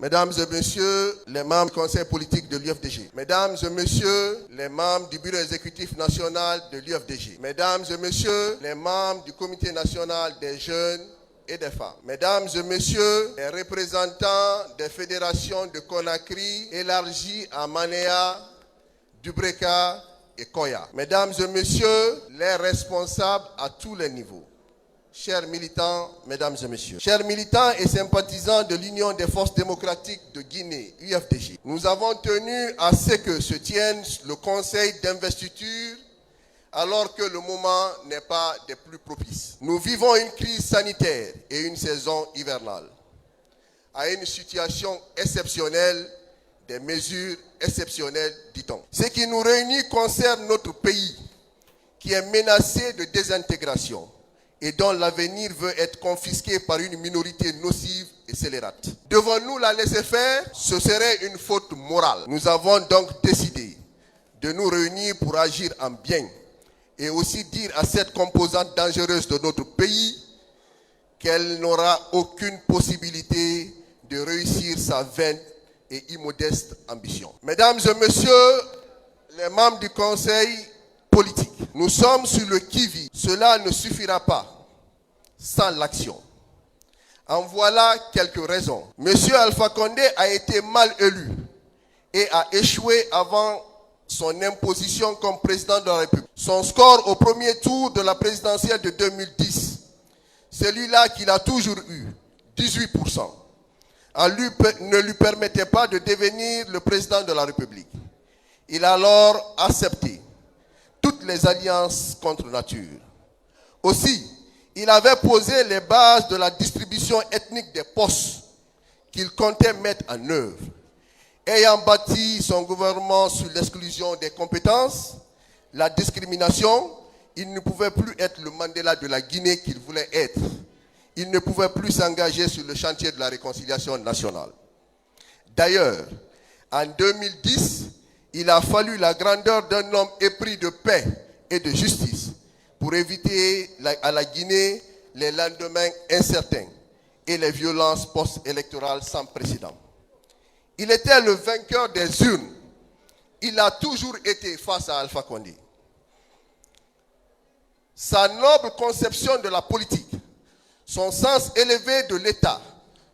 Mesdames et messieurs les membres du conseil politique de l'UFDG, mesdames et messieurs les membres du bureau exécutif national de l'UFDG, mesdames et messieurs les membres du comité national des jeunes et des femmes, mesdames et messieurs les représentants des fédérations de Conakry élargies à Manéa, Dubreka et Koya, mesdames et messieurs les responsables à tous les niveaux, chers militants, mesdames et messieurs, chers militants et sympathisants de l'Union des forces démocratiques de Guinée, UFDG, nous avons tenu à ce que se tienne le conseil d'investiture alors que le moment n'est pas des plus propices. Nous vivons une crise sanitaire et une saison hivernale. À une situation exceptionnelle, des mesures exceptionnelles, dit-on. Ce qui nous réunit concerne notre pays, qui est menacé de désintégration et dont l'avenir veut être confisqué par une minorité nocive et scélérate. Devons-nous la laisser faire? Ce serait une faute morale. Nous avons donc décidé de nous réunir pour agir en bien et aussi dire à cette composante dangereuse de notre pays qu'elle n'aura aucune possibilité de réussir sa vaine et immodeste ambition. Mesdames et messieurs les membres du conseil politique, nous sommes sur le qui-vive. Cela ne suffira pas sans l'action. En voilà quelques raisons. Monsieur Alpha Condé a été mal élu et a échoué avant son imposition comme président de la République. Son score au premier tour de la présidentielle de 2010, celui-là qu'il a toujours eu, 18%, ne lui permettait pas de devenir le président de la République. Il a alors accepté toutes les alliances contre nature. Aussi, il avait posé les bases de la distribution ethnique des postes qu'il comptait mettre en œuvre. Ayant bâti son gouvernement sur l'exclusion des compétences, la discrimination, il ne pouvait plus être le Mandela de la Guinée qu'il voulait être. Il ne pouvait plus s'engager sur le chantier de la réconciliation nationale. D'ailleurs, en 2010, il a fallu la grandeur d'un homme épris de paix et de justice pour éviter à la Guinée les lendemains incertains et les violences post-électorales sans précédent. Il était le vainqueur des urnes. Il a toujours été face à Alpha Condé. Sa noble conception de la politique, son sens élevé de l'État,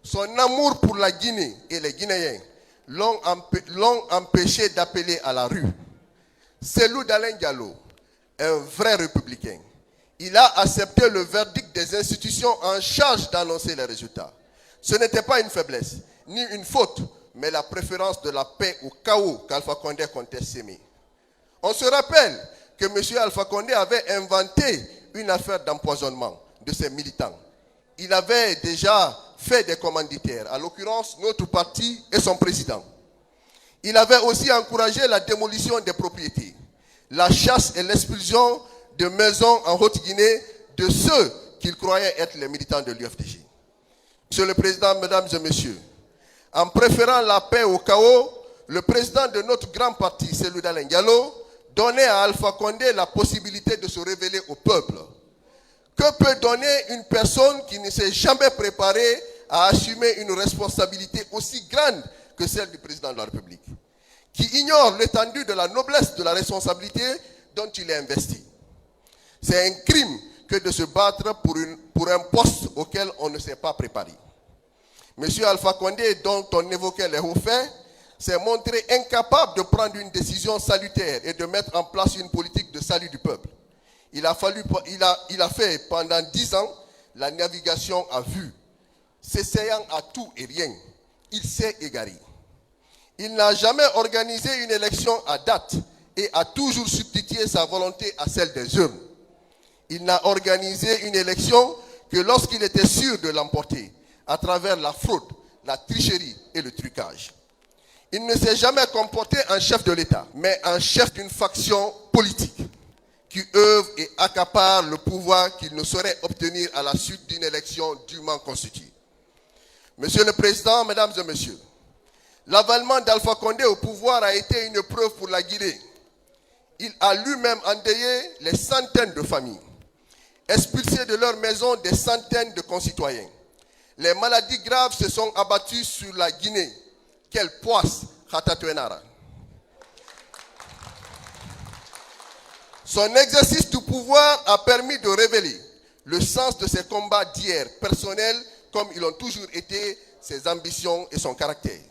son amour pour la Guinée et les Guinéens l'ont empêché d'appeler à la rue. Cellou Dalein Diallo, un vrai républicain, il a accepté le verdict des institutions en charge d'annoncer les résultats. Ce n'était pas une faiblesse, ni une faute, mais la préférence de la paix au chaos qu'Alpha Condé comptait s'aimer. On se rappelle que M. Alpha Condé avait inventé une affaire d'empoisonnement de ses militants. Il avait déjà fait des commanditaires, à l'occurrence notre parti et son président. Il avait aussi encouragé la démolition des propriétés, la chasse et l'expulsion de maisons en Haute-Guinée de ceux qu'il croyait être les militants de l'UFDG. Monsieur le Président, mesdames et messieurs, en préférant la paix au chaos, le président de notre grand parti, Cellou Dalein Diallo, donnait à Alpha Condé la possibilité de se révéler au peuple. Que peut donner une personne qui ne s'est jamais préparée à assumer une responsabilité aussi grande que celle du président de la République, qui ignore l'étendue de la noblesse de la responsabilité dont il est investi? C'est un crime que de se battre pour un poste auquel on ne s'est pas préparé. Monsieur Alpha Condé, dont on évoquait les hauts faits, s'est montré incapable de prendre une décision salutaire et de mettre en place une politique de salut du peuple. Il a fait pendant 10 ans la navigation à vue, s'essayant à tout et rien. Il s'est égaré. Il n'a jamais organisé une élection à date et a toujours substitué sa volonté à celle des urnes. Il n'a organisé une élection que lorsqu'il était sûr de l'emporter, à travers la fraude, la tricherie et le trucage. Il ne s'est jamais comporté en chef de l'État, mais en chef d'une faction politique qui œuvre et accapare le pouvoir qu'il ne saurait obtenir à la suite d'une élection dûment constituée. Monsieur le Président, mesdames et messieurs, l'avalement d'Alpha Condé au pouvoir a été une preuve pour la Guinée. Il a lui-même endeuillé les centaines de familles, expulsé de leur maison des centaines de concitoyens, Les maladies graves se sont abattues sur la Guinée. Quelle poisse, Khatatouenara. Son exercice du pouvoir a permis de révéler le sens de ses combats d'hier, personnels comme ils ont toujours été, ses ambitions et son caractère.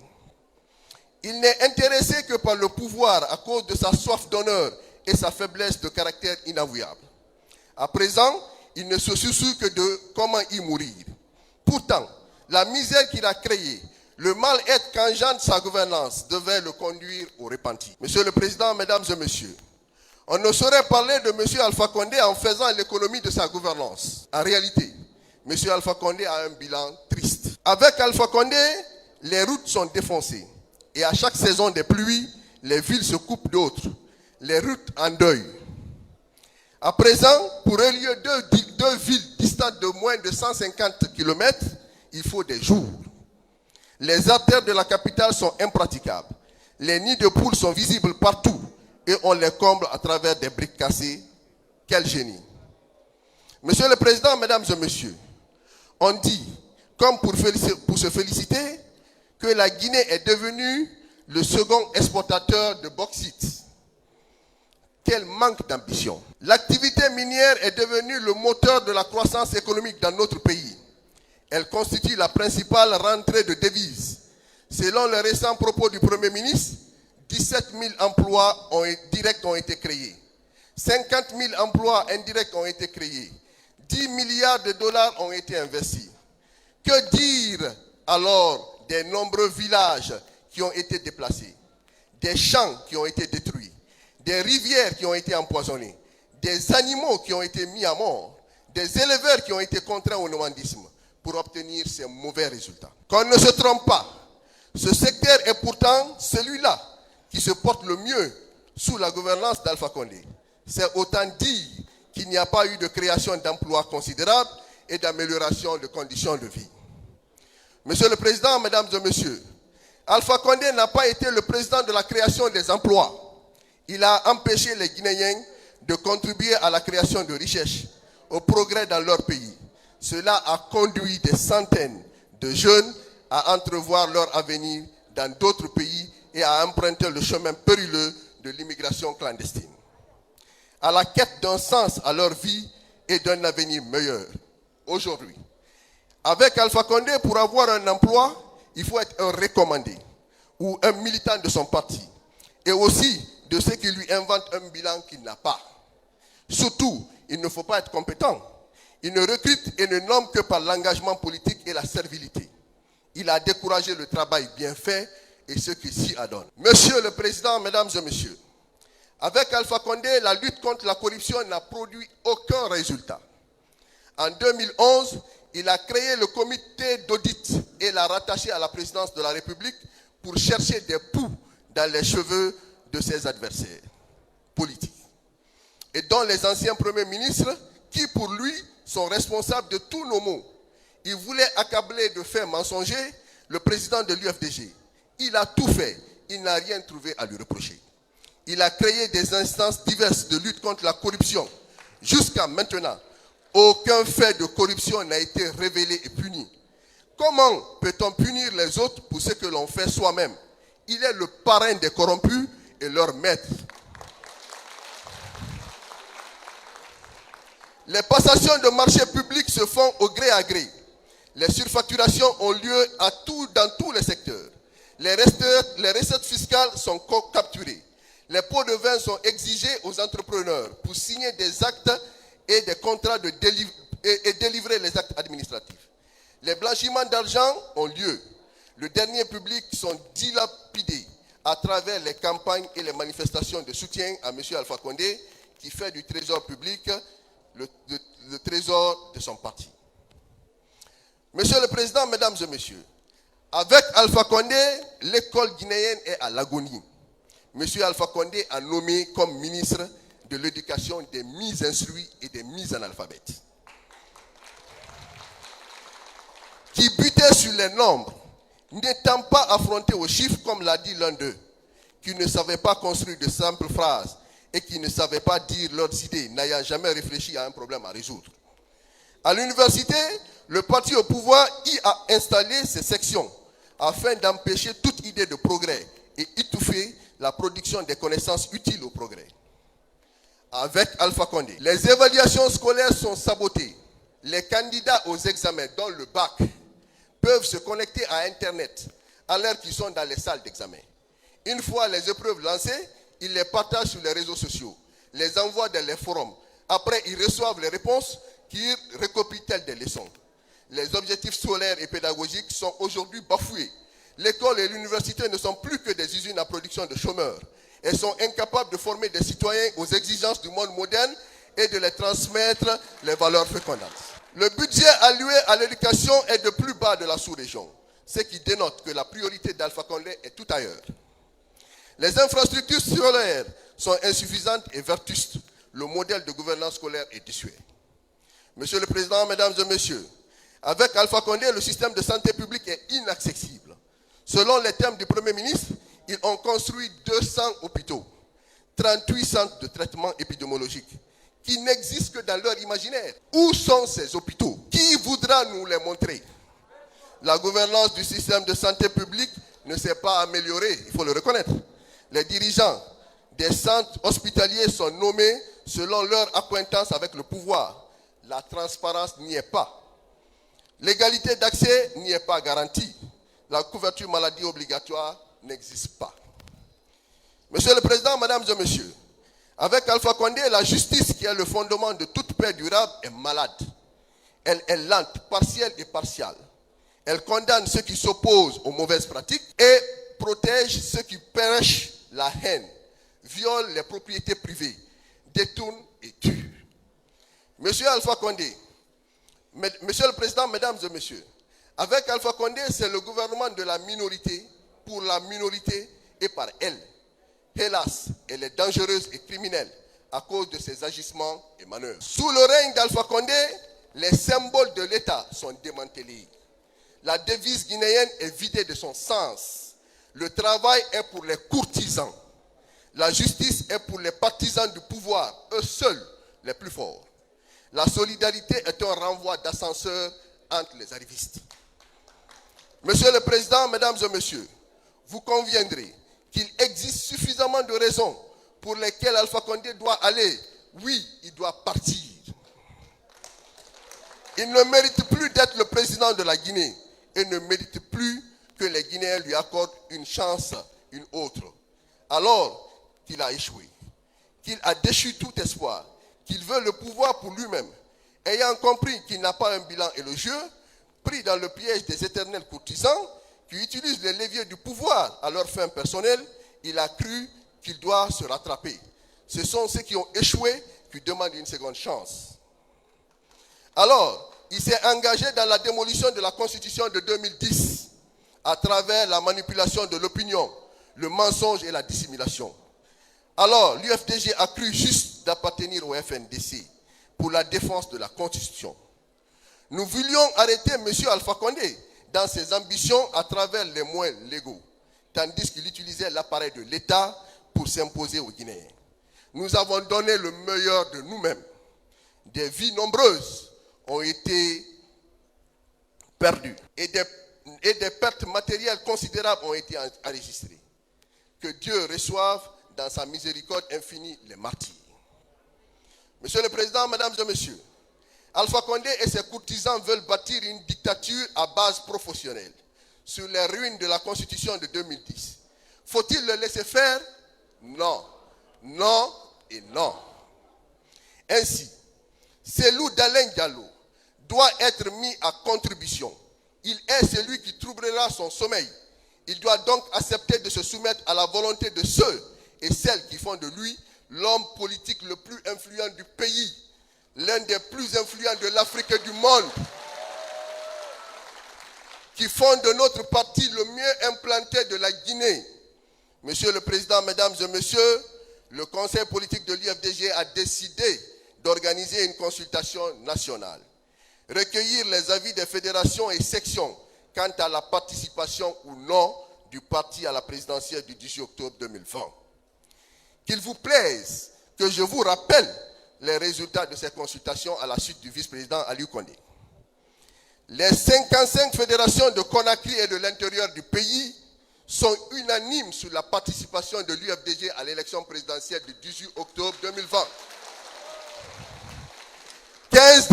Il n'est intéressé que par le pouvoir à cause de sa soif d'honneur et sa faiblesse de caractère inavouable. À présent, il ne se soucie que de comment y mourir. Pourtant, la misère qu'il a créée, le mal-être qu'engendre sa gouvernance devait le conduire au repenti. Monsieur le Président, Mesdames et Messieurs, on ne saurait parler de M. Alpha Condé en faisant l'économie de sa gouvernance. En réalité, M. Alpha Condé a un bilan triste. Avec Alpha Condé, les routes sont défoncées. Et à chaque saison des pluies, les villes se coupent d'autres. Les routes en deuil. À présent, pour relier deux villes distantes de moins de 150 km, il faut des jours. Les artères de la capitale sont impraticables. Les nids de poules sont visibles partout et on les comble à travers des briques cassées. Quel génie! Monsieur le Président, Mesdames et Messieurs, on dit, comme pour se féliciter, que la Guinée est devenue le second exportateur de bauxite. Quel manque d'ambition! L'activité minière est devenue le moteur de la croissance économique dans notre pays. Elle constitue la principale rentrée de devises. Selon les récents propos du Premier ministre, 17 000 emplois directs ont été créés. 50 000 emplois indirects ont été créés. 10 milliards de dollars ont été investis. Que dire alors des nombreux villages qui ont été déplacés, des champs qui ont été détruits, des rivières qui ont été empoisonnées, des animaux qui ont été mis à mort, des éleveurs qui ont été contraints au nomadisme pour obtenir ces mauvais résultats. Qu'on ne se trompe pas, ce secteur est pourtant celui-là qui se porte le mieux sous la gouvernance d'Alpha Condé. C'est autant dire qu'il n'y a pas eu de création d'emplois considérables et d'amélioration de conditions de vie. Monsieur le Président, Mesdames et Messieurs, Alpha Condé n'a pas été le président de la création des emplois. Il a empêché les Guinéens de contribuer à la création de richesses, au progrès dans leur pays. Cela a conduit des centaines de jeunes à entrevoir leur avenir dans d'autres pays et à emprunter le chemin périlleux de l'immigration clandestine. À la quête d'un sens à leur vie et d'un avenir meilleur. Aujourd'hui, avec Alpha Condé, pour avoir un emploi, il faut être un recommandé ou un militant de son parti. Et aussi de ceux qui lui inventent un bilan qu'il n'a pas. Surtout, il ne faut pas être compétent. Il ne recrute et ne nomme que par l'engagement politique et la servilité. Il a découragé le travail bien fait et ceux qui s'y adonnent. Monsieur le Président, Mesdames et Messieurs, avec Alpha Condé, la lutte contre la corruption n'a produit aucun résultat. En 2011, il a créé le comité d'audit et l'a rattaché à la présidence de la République pour chercher des poux dans les cheveux de ses adversaires politiques. Et dont les anciens premiers ministres qui, pour lui, sont responsables de tous nos maux. Il voulait accabler de faits mensongers le président de l'UFDG. Il a tout fait. Il n'a rien trouvé à lui reprocher. Il a créé des instances diverses de lutte contre la corruption. Jusqu'à maintenant, aucun fait de corruption n'a été révélé et puni. Comment peut-on punir les autres pour ce que l'on fait soi-même? Il est le parrain des corrompus et leur maître. Les passations de marchés publics se font au gré à gré. Les surfacturations ont lieu dans tous les secteurs. Les recettes fiscales sont capturées. Les pots de vin sont exigés aux entrepreneurs pour signer des actes et des contrats et délivrer les actes administratifs. Les blanchiments d'argent ont lieu. Les deniers publics sont dilapidés à travers les campagnes et les manifestations de soutien à M. Alpha Condé qui fait du trésor public le trésor de son parti. Monsieur le Président, Mesdames et Messieurs, avec Alpha Condé, l'école guinéenne est à l'agonie. M. Alpha Condé a nommé comme ministre de l'Éducation des mis-instruits et des mis-analphabètes. Qui butait sur les nombres, n'étant pas affronté aux chiffres comme l'a dit l'un d'eux, qui ne savaient pas construire de simples phrases et qui ne savaient pas dire leurs idées, n'ayant jamais réfléchi à un problème à résoudre. À l'université, le parti au pouvoir y a installé ses sections afin d'empêcher toute idée de progrès et étouffer la production des connaissances utiles au progrès. Avec Alpha Condé, les évaluations scolaires sont sabotées. Les candidats aux examens, dont le bac, peuvent se connecter à Internet à l'heure qu'ils sont dans les salles d'examen. Une fois les épreuves lancées, ils les partagent sur les réseaux sociaux, les envoient dans les forums. Après, ils reçoivent les réponses qu'ils recopient telles des leçons. Les objectifs scolaires et pédagogiques sont aujourd'hui bafoués. L'école et l'université ne sont plus que des usines à production de chômeurs. Elles sont incapables de former des citoyens aux exigences du monde moderne et de les transmettre les valeurs fécondantes. Le budget alloué à l'éducation est de plus bas de la sous-région, ce qui dénote que la priorité d'Alpha Condé est tout ailleurs. Les infrastructures scolaires sont insuffisantes et vétustes. Le modèle de gouvernance scolaire est désuet. Monsieur le Président, Mesdames et Messieurs, avec Alpha Condé, le système de santé publique est inaccessible. Selon les termes du Premier ministre, ils ont construit 200 hôpitaux, 38 centres de traitement épidémiologique, qui n'existent que dans leur imaginaire. Où sont ces hôpitaux? Qui voudra nous les montrer? La gouvernance du système de santé publique ne s'est pas améliorée, il faut le reconnaître. Les dirigeants des centres hospitaliers sont nommés selon leur acquaintance avec le pouvoir. La transparence n'y est pas. L'égalité d'accès n'y est pas garantie. La couverture maladie obligatoire n'existe pas. Monsieur le Président, Mesdames et Messieurs, avec Alpha Condé, la justice qui est le fondement de toute paix durable est malade. Elle est lente, partielle et partiale. Elle condamne ceux qui s'opposent aux mauvaises pratiques et protège ceux qui prêchent la haine, violent les propriétés privées, détournent et tuent. Monsieur Alpha Condé, Monsieur le Président, Mesdames et Messieurs, avec Alpha Condé, c'est le gouvernement de la minorité, pour la minorité et par elle. Hélas, elle est dangereuse et criminelle à cause de ses agissements et manœuvres. Sous le règne d'Alpha Condé, les symboles de l'État sont démantelés. La devise guinéenne est vidée de son sens. Le travail est pour les courtisans. La justice est pour les partisans du pouvoir, eux seuls les plus forts. La solidarité est un renvoi d'ascenseur entre les arrivistes. Monsieur le Président, Mesdames et Messieurs, vous conviendrez qu'il existe suffisamment de raisons pour lesquelles Alpha Condé doit aller. Oui, il doit partir. Il ne mérite plus d'être le président de la Guinée et ne mérite plus que les Guinéens lui accordent une chance, une autre. Alors qu'il a échoué, qu'il a déchu tout espoir, qu'il veut le pouvoir pour lui-même, ayant compris qu'il n'a pas un bilan élogieux, pris dans le piège des éternels courtisans qui utilisent les leviers du pouvoir à leur fin personnelle, il a cru qu'il doit se rattraper. Ce sont ceux qui ont échoué qui demandent une seconde chance. Alors, il s'est engagé dans la démolition de la Constitution de 2010 à travers la manipulation de l'opinion, le mensonge et la dissimulation. Alors, l'UFDG a cru juste d'appartenir au FNDC pour la défense de la Constitution. Nous voulions arrêter M. Alpha Condé dans ses ambitions à travers les moyens légaux, tandis qu'il utilisait l'appareil de l'État pour s'imposer aux Guinéens. Nous avons donné le meilleur de nous-mêmes. Des vies nombreuses ont été perdues et des pertes matérielles considérables ont été enregistrées. Que Dieu reçoive dans sa miséricorde infinie les martyrs. Monsieur le Président, Mesdames et Messieurs, Alpha Condé et ses courtisans veulent bâtir une dictature à base professionnelle sur les ruines de la Constitution de 2010. Faut-il le laisser faire? Non. Non et non. Ainsi, Cellou Dalein Diallo doit être mis à contribution. Il est celui qui troublera son sommeil. Il doit donc accepter de se soumettre à la volonté de ceux et celles qui font de lui l'homme politique le plus influent du pays, l'un des plus influents de l'Afrique et du monde, qui font de notre parti le mieux implanté de la Guinée. Monsieur le Président, Mesdames et Messieurs, le Conseil politique de l'UFDG a décidé d'organiser une consultation nationale, recueillir les avis des fédérations et sections quant à la participation ou non du parti à la présidentielle du 18 octobre 2020. Qu'il vous plaise que je vous rappelle les résultats de ces consultations à la suite du vice-président Aliou Condé. Les 55 fédérations de Conakry et de l'intérieur du pays sont unanimes sur la participation de l'UFDG à l'élection présidentielle du 18 octobre 2020. 15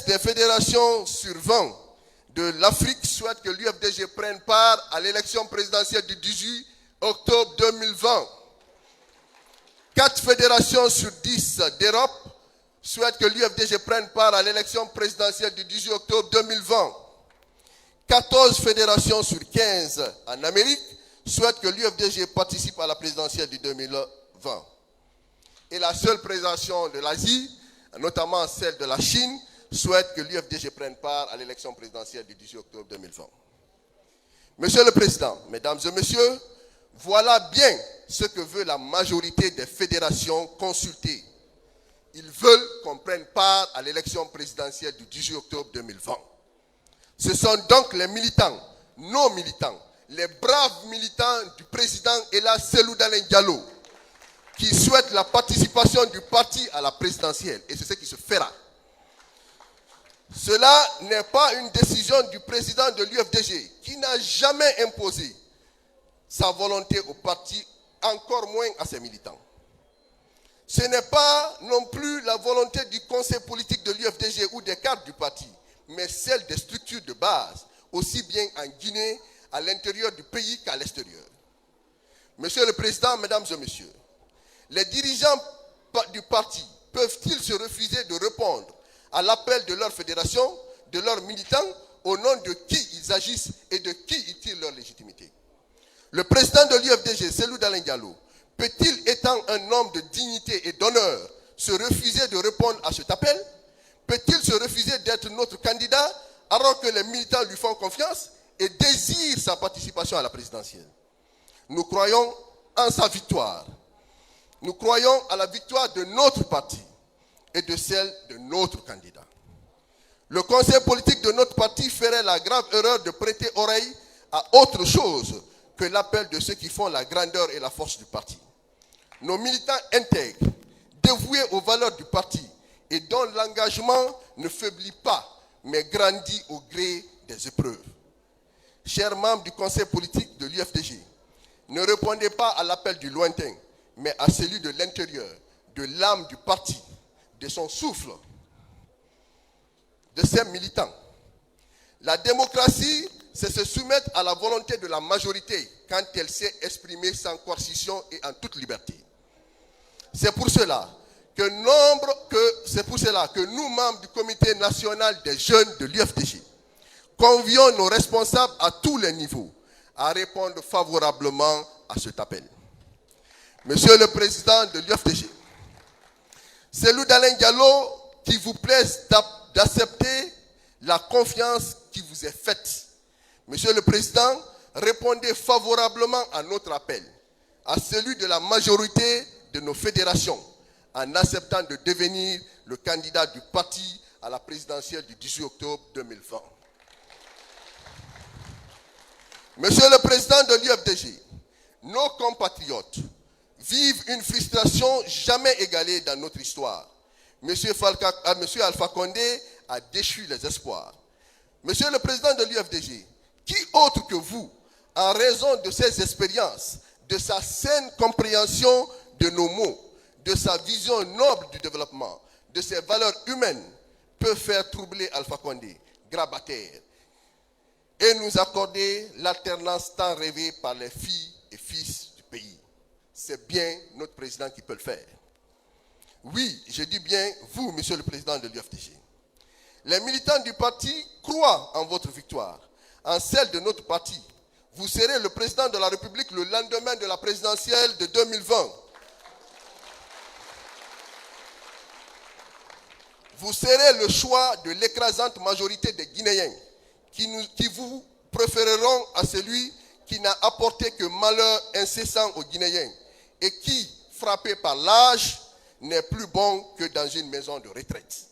des fédérations sur 20 de l'Afrique souhaitent que l'UFDG prenne part à l'élection présidentielle du 18 octobre 2020. 4 fédérations sur 10 d'Europe souhaitent que l'UFDG prenne part à l'élection présidentielle du 18 octobre 2020. 14 fédérations sur 15 en Amérique souhaitent que l'UFDG participe à la présidentielle du 2020. Et la seule fédération de l'Asie, notamment celle de la Chine, souhaite que l'UFDG prenne part à l'élection présidentielle du 18 octobre 2020. Monsieur le Président, Mesdames et Messieurs, voilà bien ce que veut la majorité des fédérations consultées. Ils veulent qu'on prenne part à l'élection présidentielle du 18 octobre 2020. Ce sont donc les militants, nos militants, les braves militants du président Ella Selou Dalein Diallo qui souhaitent la participation du parti à la présidentielle. Et c'est ce qui se fera. Cela n'est pas une décision du président de l'UFDG qui n'a jamais imposé sa volonté au parti, encore moins à ses militants. Ce n'est pas non plus la volonté du conseil politique de l'UFDG ou des cadres du parti, mais celle des structures de base, aussi bien en Guinée, à l'intérieur du pays qu'à l'extérieur. Monsieur le Président, Mesdames et Messieurs, les dirigeants du parti peuvent-ils se refuser de répondre à l'appel de leur fédération, de leurs militants, au nom de qui ils agissent et de qui ils tirent leur légitimité? Le président de l'UFDG, Selou Dalein Diallo, peut-il, étant un homme de dignité et d'honneur, se refuser de répondre à cet appel? Peut-il se refuser d'être notre candidat alors que les militants lui font confiance et désirent sa participation à la présidentielle? Nous croyons en sa victoire. Nous croyons à la victoire de notre parti et de celle de notre candidat. Le conseil politique de notre parti ferait la grave erreur de prêter oreille à autre chose que l'appel de ceux qui font la grandeur et la force du parti. Nos militants intègres, dévoués aux valeurs du parti et dont l'engagement ne faiblit pas, mais grandit au gré des épreuves. Chers membres du conseil politique de l'UFDG, ne répondez pas à l'appel du lointain, mais à celui de l'intérieur, de l'âme du parti, de son souffle, de ses militants. La démocratie, c'est se soumettre à la volonté de la majorité quand elle s'est exprimée sans coercition et en toute liberté. C'est pour cela que nous, membres du comité national des jeunes de l'UFDG, convions nos responsables à tous les niveaux à répondre favorablement à cet appel. Monsieur le Président de l'UFDG, Selou Dalein Diallo, qu'il vous plaise d'accepter la confiance qui vous est faite. Monsieur le Président, répondez favorablement à notre appel, à celui de la majorité de nos fédérations, en acceptant de devenir le candidat du parti à la présidentielle du 18 octobre 2020. Monsieur le Président de l'UFDG, nos compatriotes vivent une frustration jamais égalée dans notre histoire. Monsieur Alpha Condé a déchu les espoirs. Monsieur le Président de l'UFDG, qui autre que vous, en raison de ses expériences, de sa saine compréhension de nos mots, de sa vision noble du développement, de ses valeurs humaines, peut faire troubler Alpha Condé, grabataire, et nous accorder l'alternance tant rêvée par les filles et fils du pays? C'est bien notre président qui peut le faire. Oui, je dis bien vous, monsieur le président de l'UFDG. Les militants du parti croient en votre victoire, en celle de notre parti. Vous serez le président de la République le lendemain de la présidentielle de 2020. Vous serez le choix de l'écrasante majorité des Guinéens qui vous préféreront à celui qui n'a apporté que malheur incessant aux Guinéens et qui, frappé par l'âge, n'est plus bon que dans une maison de retraite.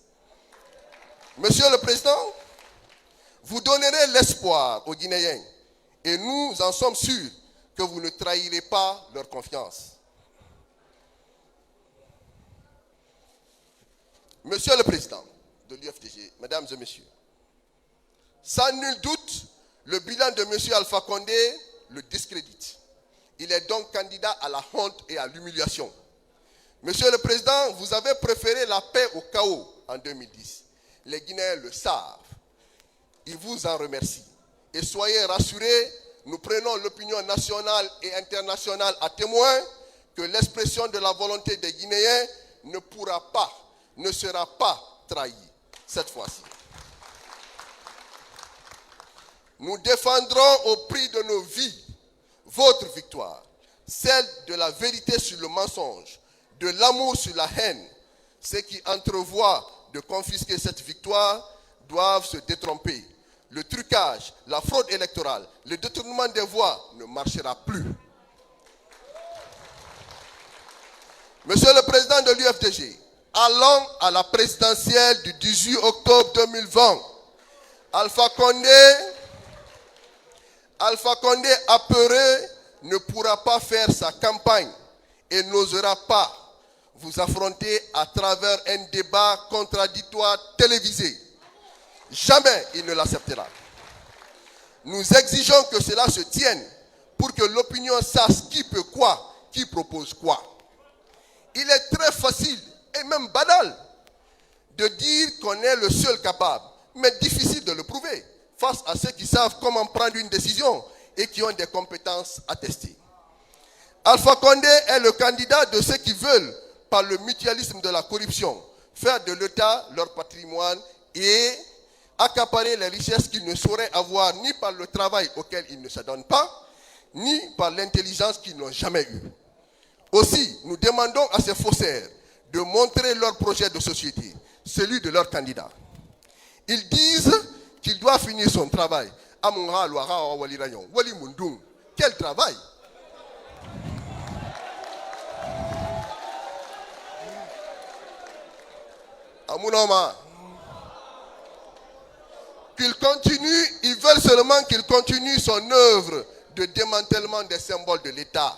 Monsieur le Président, vous donnerez l'espoir aux Guinéens et nous en sommes sûrs que vous ne trahirez pas leur confiance. Monsieur le Président de l'UFDG, Mesdames et Messieurs, sans nul doute, le bilan de M. Alpha Condé le discrédite. Il est donc candidat à la honte et à l'humiliation. Monsieur le Président, vous avez préféré la paix au chaos en 2010. Les Guinéens le savent. Ils vous en remercient. Et soyez rassurés, nous prenons l'opinion nationale et internationale à témoin que l'expression de la volonté des Guinéens ne sera pas trahie cette fois-ci. Nous défendrons au prix de nos vies votre victoire, celle de la vérité sur le mensonge, de l'amour sur la haine. Ceux qui entrevoient de confisquer cette victoire doivent se détromper. Le trucage, la fraude électorale, le détournement des voix ne marchera plus. Monsieur le Président de l'UFDG, allant à la présidentielle du 18 octobre 2020, Alpha Condé apeuré ne pourra pas faire sa campagne et n'osera pas vous affronter à travers un débat contradictoire télévisé. Jamais il ne l'acceptera. Nous exigeons que cela se tienne pour que l'opinion sache qui peut quoi, qui propose quoi. Il est très facile et même banal de dire qu'on est le seul capable, mais difficile de le prouver face à ceux qui savent comment prendre une décision et qui ont des compétences attestées. Alpha Condé est le candidat de ceux qui veulent, par le mutualisme de la corruption, faire de l'État leur patrimoine et accaparer les richesses qu'ils ne sauraient avoir ni par le travail auquel ils ne s'adonnent pas, ni par l'intelligence qu'ils n'ont jamais eue. Aussi, nous demandons à ces faussaires de montrer leur projet de société, celui de leur candidat. Ils disent qu'il doit finir son travail. Quel travail? Ils veulent seulement qu'il continue son œuvre de démantèlement des symboles de l'État,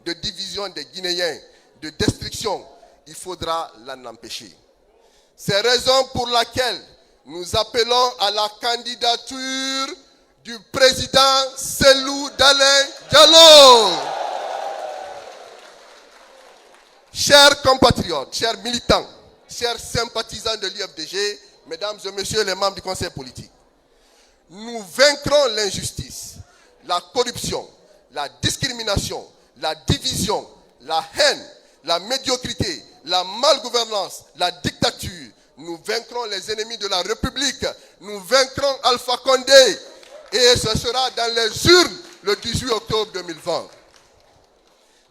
de division des Guinéens, de destruction. Il faudra l'en empêcher. C'est la raison pour laquelle nous appelons à la candidature du président Cellou Dalein Diallo. Chers compatriotes, chers militants, chers sympathisants de l'UFDG, mesdames et messieurs les membres du conseil politique, nous vaincrons l'injustice, la corruption, la discrimination, la division, la haine, la médiocrité, la malgouvernance, la dictature. Nous vaincrons les ennemis de la République. Nous vaincrons Alpha Condé. Et ce sera dans les urnes le 18 octobre 2020.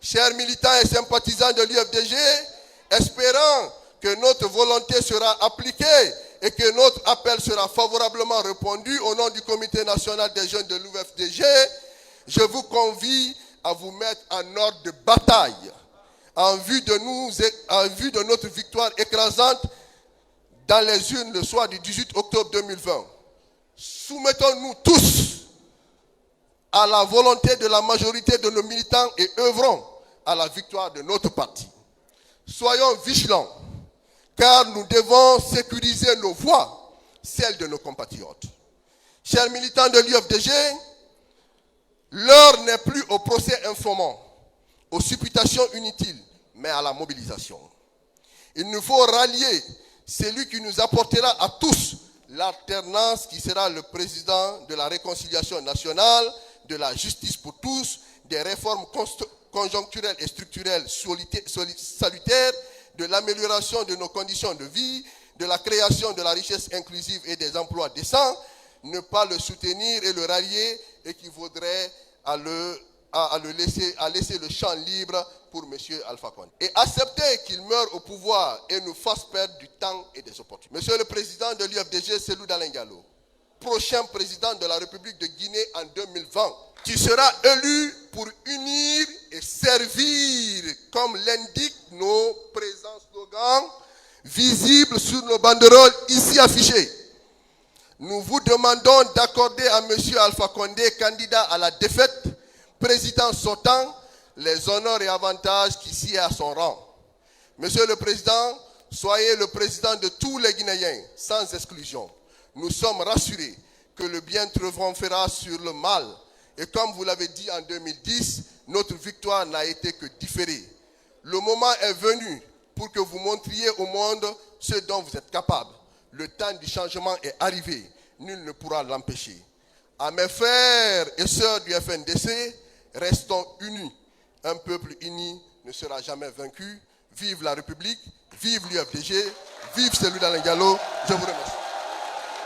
Chers militants et sympathisants de l'UFDG, espérant que notre volonté sera appliquée et que notre appel sera favorablement répondu au nom du Comité national des jeunes de l'UFDG, je vous convie à vous mettre en ordre de bataille en vue de notre victoire écrasante dans les urnes le soir du 18 octobre 2020. Soumettons-nous tous à la volonté de la majorité de nos militants et œuvrons à la victoire de notre parti. Soyons vigilants, car nous devons sécuriser nos voix, celles de nos compatriotes. Chers militants de l'UFDG, l'heure n'est plus au procès informant, aux supputations inutiles, mais à la mobilisation. Il nous faut rallier celui qui nous apportera à tous l'alternance qui sera le président de la réconciliation nationale, de la justice pour tous, des réformes conjoncturelles et structurelles salutaires, de l'amélioration de nos conditions de vie, de la création de la richesse inclusive et des emplois décents. Ne pas le soutenir et le rallier équivaudrait à laisser le champ libre pour M. Alpha Condé. Et accepter qu'il meure au pouvoir et nous fasse perdre du temps et des opportunités. Monsieur le président de l'UFDG, Cellou Dalein Diallo, prochain président de la République de Guinée en 2020, tu seras élu pour unir et servir, comme l'indiquent nos présents slogans visibles sur nos banderoles ici affichées. Nous vous demandons d'accorder à M. Alpha Condé, candidat à la défaite, président sortant, les honneurs et avantages qui s'y est à son rang. Monsieur le Président, soyez le président de tous les Guinéens, sans exclusion. Nous sommes rassurés que le bien triomphera sur le mal. Et comme vous l'avez dit en 2010, notre victoire n'a été que différée. Le moment est venu pour que vous montriez au monde ce dont vous êtes capable. Le temps du changement est arrivé. Nul ne pourra l'empêcher. À mes frères et sœurs du FNDC, restons unis. Un peuple uni ne sera jamais vaincu. Vive la République, vive l'UFDG, vive celui d'Alain Diallo. Je vous remercie.